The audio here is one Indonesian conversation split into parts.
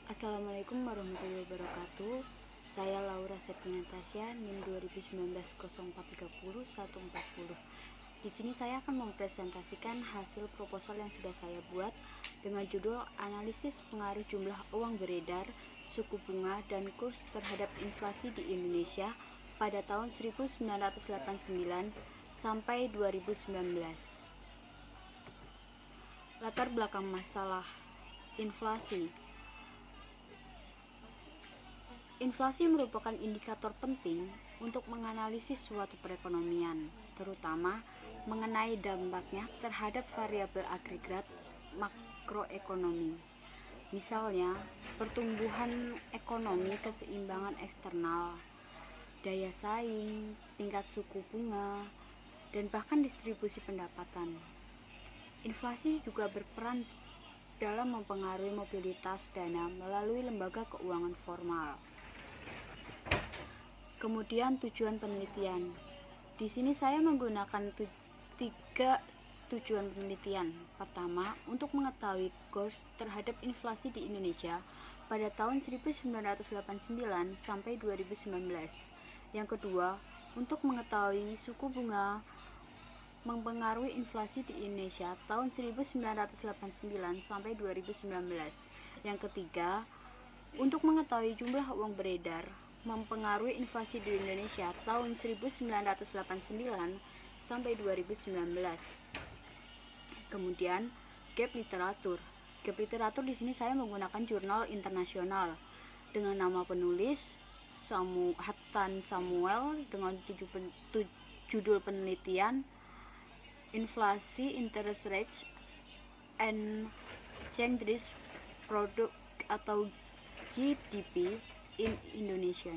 Assalamualaikum warahmatullahi wabarakatuh. Saya Laura Septina Tasya, NIM 2019 0430 140. Di sini saya akan mempresentasikan hasil proposal yang sudah saya buat dengan judul Analisis Pengaruh Jumlah Uang Beredar, Suku Bunga, dan Kurs terhadap Inflasi di Indonesia pada tahun 1989 sampai 2019. Latar belakang masalah inflasi. Inflasi merupakan indikator penting untuk menganalisis suatu perekonomian, terutama mengenai dampaknya terhadap variabel agregat makroekonomi. Misalnya, pertumbuhan ekonomi, keseimbangan eksternal, daya saing, tingkat suku bunga, dan bahkan distribusi pendapatan. Inflasi juga berperan dalam mempengaruhi mobilitas dana melalui lembaga keuangan formal. Kemudian tujuan penelitian. Di sini saya menggunakan tiga tujuan penelitian. Pertama, untuk mengetahui kurs terhadap inflasi di Indonesia pada tahun 1989 sampai 2019. Yang kedua, untuk mengetahui suku bunga mempengaruhi inflasi di Indonesia tahun 1989 sampai 2019. Yang ketiga, untuk mengetahui jumlah uang beredar mempengaruhi inflasi di Indonesia tahun 1989 sampai 2019. Kemudian gap literatur. Gap literatur di sini saya menggunakan jurnal internasional dengan nama penulis Hattan Samuel dengan judul penelitian Inflasi, Interest Rates and Exchange Product atau GDP in Indonesia.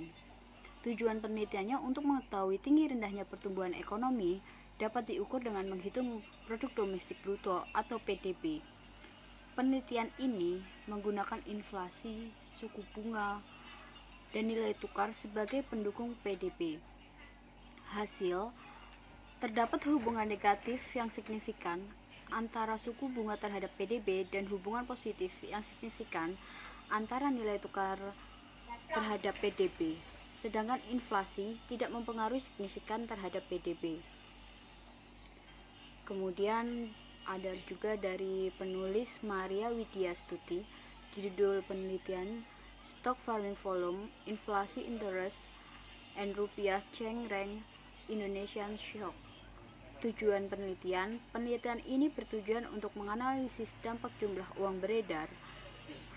Tujuan penelitiannya untuk mengetahui tinggi rendahnya pertumbuhan ekonomi dapat diukur dengan menghitung produk domestik bruto atau PDB. Penelitian ini menggunakan inflasi, suku bunga, dan nilai tukar sebagai pendukung PDB. Hasil, terdapat hubungan negatif yang signifikan antara suku bunga terhadap PDB dan hubungan positif yang signifikan antara nilai tukar terhadap PDB, sedangkan inflasi tidak mempengaruhi signifikan terhadap PDB. Kemudian ada juga dari penulis Maria Widyastuti, judul penelitian Stock Farming Volume, Inflasi Interest, and Rupiah Change Rank Indonesian Shock. Tujuan penelitian ini bertujuan untuk menganalisis dampak jumlah uang beredar,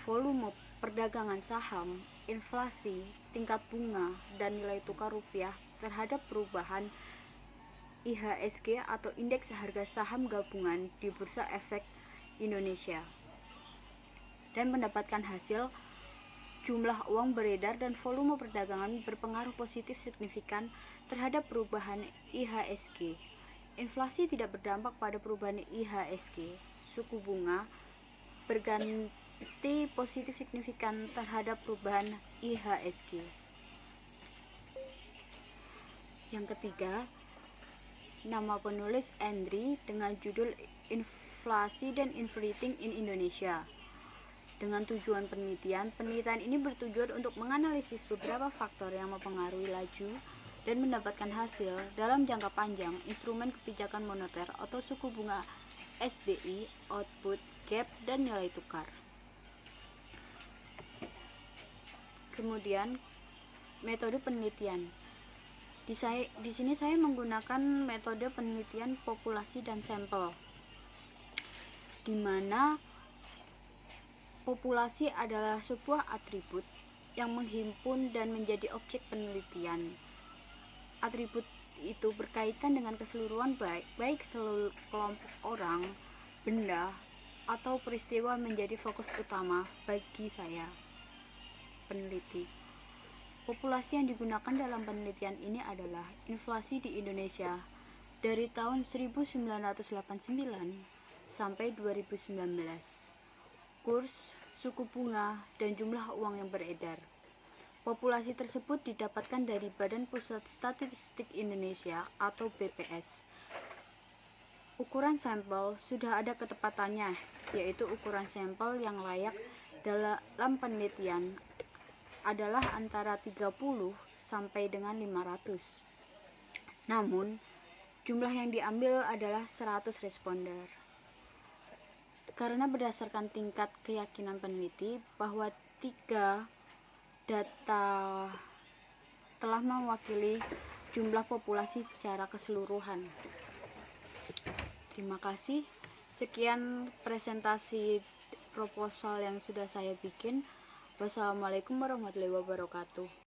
volume perdagangan saham, inflasi, tingkat bunga, dan nilai tukar rupiah terhadap perubahan IHSG atau Indeks Harga Saham Gabungan di Bursa Efek Indonesia, dan mendapatkan hasil jumlah uang beredar dan volume perdagangan berpengaruh positif signifikan terhadap perubahan IHSG. Inflasi tidak berdampak pada perubahan IHSG. Suku bunga berganti positif signifikan terhadap perubahan IHSG. Yang ketiga, nama penulis Andri dengan judul Inflasi dan Inflating in Indonesia. Dengan tujuan penelitian ini bertujuan untuk menganalisis beberapa faktor yang mempengaruhi laju dan mendapatkan hasil dalam jangka panjang instrumen kebijakan moneter atau suku bunga SBI, output, gap, dan nilai tukar. Kemudian metode penelitian. Di sini saya menggunakan metode penelitian populasi dan sampel, di mana populasi adalah sebuah atribut yang menghimpun dan menjadi objek penelitian. Atribut itu berkaitan dengan keseluruhan baik seluruh kelompok orang, benda, atau peristiwa menjadi fokus utama bagi saya, peneliti. Populasi yang digunakan dalam penelitian ini adalah inflasi di Indonesia dari tahun 1989 sampai 2019, kurs, suku bunga, dan jumlah uang yang beredar. Populasi tersebut didapatkan dari Badan Pusat Statistik Indonesia atau BPS. Ukuran sampel sudah ada ketepatannya, yaitu ukuran sampel yang layak dalam penelitian adalah antara 30 sampai dengan 500. Namun, jumlah yang diambil adalah 100 responder. Karena berdasarkan tingkat keyakinan peneliti bahwa 3 data telah mewakili jumlah populasi secara keseluruhan. Terima kasih. Sekian presentasi proposal yang sudah saya bikin. Wassalamualaikum warahmatullahi wabarakatuh.